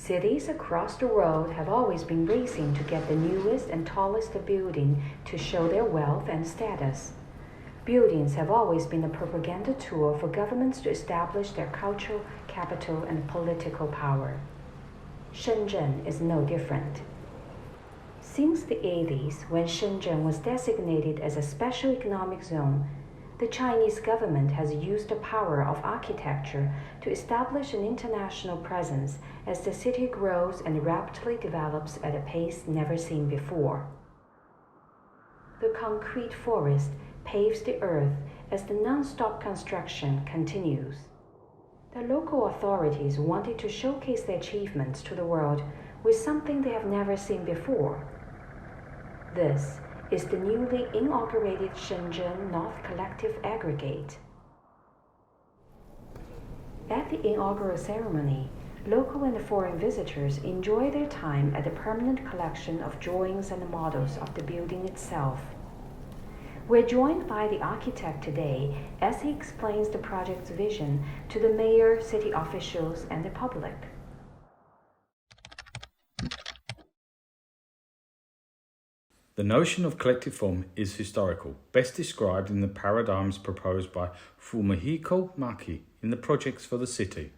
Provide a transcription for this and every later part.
Cities across the world have always been racing to get the newest and tallest building to show their wealth and status. Buildings have always been a propaganda tool for governments to establish their cultural capital and political power. Shenzhen is no different. Since the 80s, when Shenzhen was designated as a special economic zone, the Chinese government has used the power of architecture to establish an international presence as the city grows and rapidly develops at a pace never seen before. The concrete forest paves the earth as the non-stop construction continues. The local authorities wanted to showcase their achievements to the world with something they have never seen before. This is the newly inaugurated Shenzhen North Collective Aggregate. At the inaugural ceremony, local and foreign visitors enjoy their time at the permanent collection of drawings and models of the building itself. We're joined by the architect today as he explains the project's vision to the mayor, city officials, and the public. The notion of collective form is historical, best described in the paradigms proposed by Fumihiko Maki in the Projects for the City.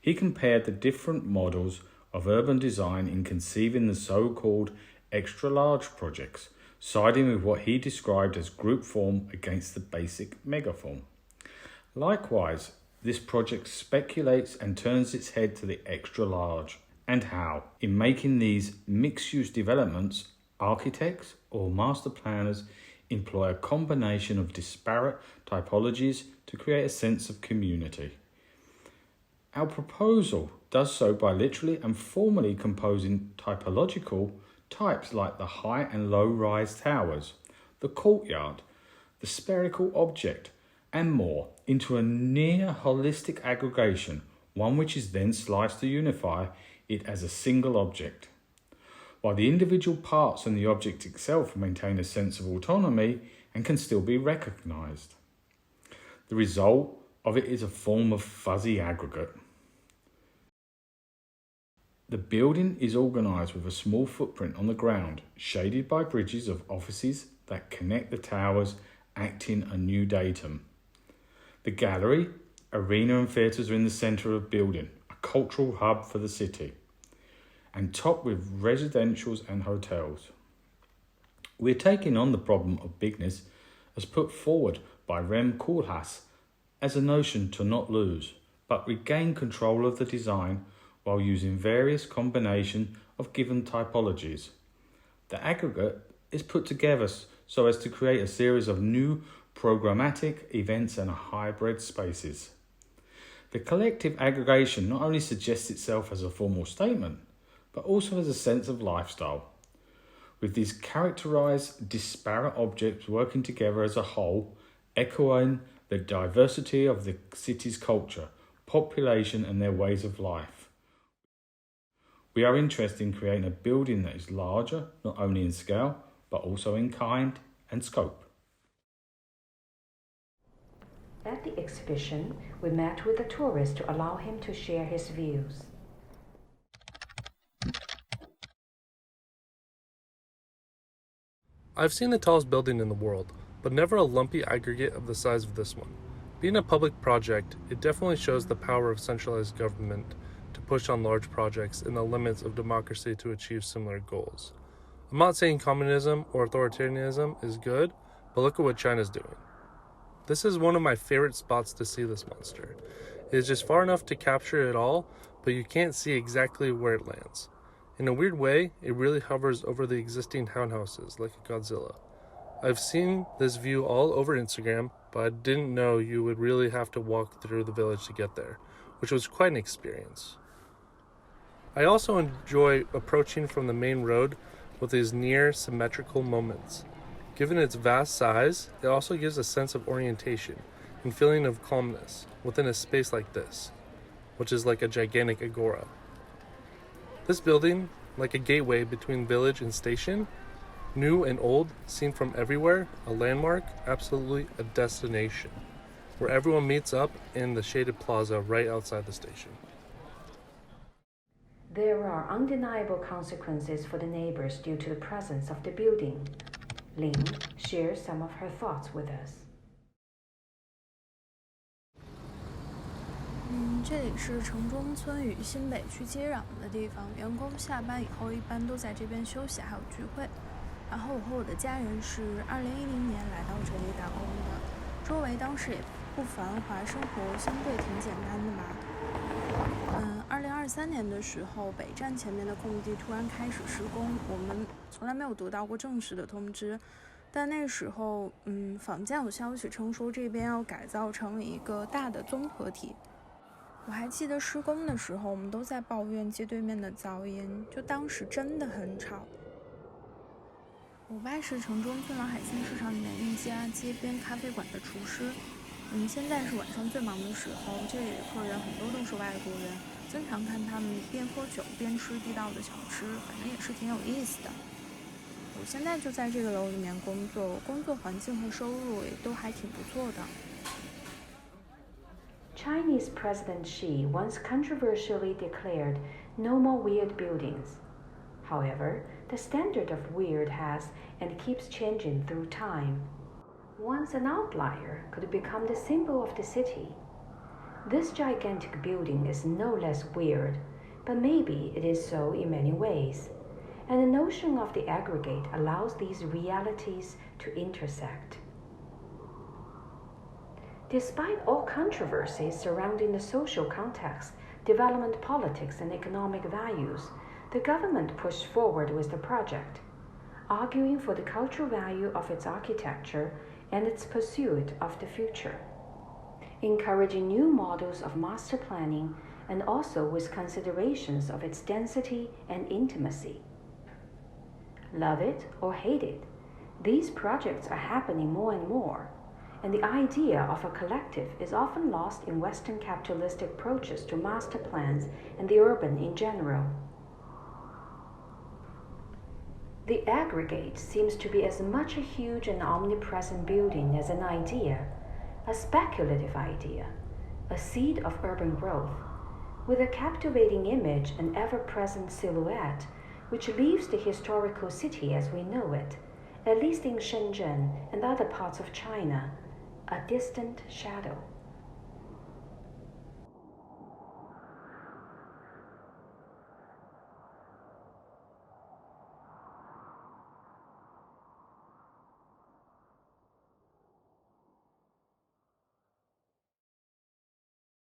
He compared the different models of urban design in conceiving the so-called extra-large projects, siding with what he described as group form against the basic megaform. Likewise, this project speculates and turns its head to the extra-large, and how, in making these mixed-use developments, architects or master planners employ a combination of disparate typologies to create a sense of community. Our proposal does so by literally and formally composing typological types like the high and low rise towers, the courtyard, the spherical object, and more into a near holistic aggregation, one which is then sliced to unify it as a single object. While the individual parts and the object itself maintain a sense of autonomy and can still be recognized. The result of it is a form of fuzzy aggregate. The building is organized with a small footprint on the ground, shaded by bridges of offices that connect the towers, acting a new datum. The gallery, arena and theatres are in the centre of the building, a cultural hub for the city, and topped with residentials and hotels. We're taking on the problem of bigness as put forward by Rem Koolhaas as a notion to not lose, but regain control of the design while using various combinations of given typologies. The aggregate is put together so as to create a series of new programmatic events and hybrid spaces. The collective aggregation not only suggests itself as a formal statement, but also as a sense of lifestyle, with these characterized disparate objects working together as a whole, echoing the diversity of the city's culture, population and their ways of life. We are interested in creating a building that is larger, not only in scale, but also in kind and scope. At the exhibition, we met with a tourist to allow him to share his views. I've seen the tallest building in the world, but never a lumpy aggregate of the size of this one. Being a public project, it definitely shows the power of centralized government to push on large projects and the limits of democracy to achieve similar goals. I'm not saying communism or authoritarianism is good, but look at what China's doing. This is one of my favorite spots to see this monster. It is just far enough to capture it all, but you can't see exactly where it lands. In a weird way, it really hovers over the existing townhouses like a Godzilla. I've seen this view all over Instagram, but I didn't know you would really have to walk through the village to get there, which was quite an experience. I also enjoy approaching from the main road with these near symmetrical moments. Given its vast size, it also gives a sense of orientation and feeling of calmness within a space like this, which is like a gigantic agora. This building, like a gateway between village and station, new and old, seen from everywhere, a landmark, absolutely a destination, where everyone meets up in the shaded plaza right outside the station. There are undeniable consequences for the neighbors due to the presence of the building. Ling shares some of her thoughts with us. 这里是城中村与新北区接壤的地方，员工下班以后一般都在这边休息还有聚会。然后我和我的家人是2010年来到这里打工的，周围当时也不繁华，生活相对挺简单的吧。2023年的时候，北站前面的空地突然开始施工，我们从来没有得到过正式的通知，但那时候坊间有消息称说这边要改造成一个大的综合体。我还记得施工的时候，我们都在抱怨街对面的噪音，就当时真的很吵。我爸是城中村老海鲜市场里面一家街边咖啡馆的厨师。现在是晚上最忙的时候，这里的客人很多都是外国人，经常看他们边喝酒边吃地道的小吃，反正也是挺有意思的。我现在就在这个楼里面工作，工作环境和收入也都还挺不错的。Chinese President Xi once controversially declared no more weird buildings. However, the standard of weird has and keeps changing through time. Once an outlier could become the symbol of the city. This gigantic building is no less weird, but maybe it is so in many ways, and the notion of the aggregate allows these realities to intersect. Despite all controversies surrounding the social context, development politics, and economic values, the government pushed forward with the project, arguing for the cultural value of its architecture and its pursuit of the future, encouraging new models of master planning and also with considerations of its density and intimacy. Love it or hate it, these projects are happening more and more, and the idea of a collective is often lost in Western capitalistic approaches to master plans and the urban in general. The aggregate seems to be as much a huge and omnipresent building as an idea, a speculative idea, a seed of urban growth, with a captivating image and ever-present silhouette which leaves the historical city as we know it, at least in Shenzhen and other parts of China, a distant shadow.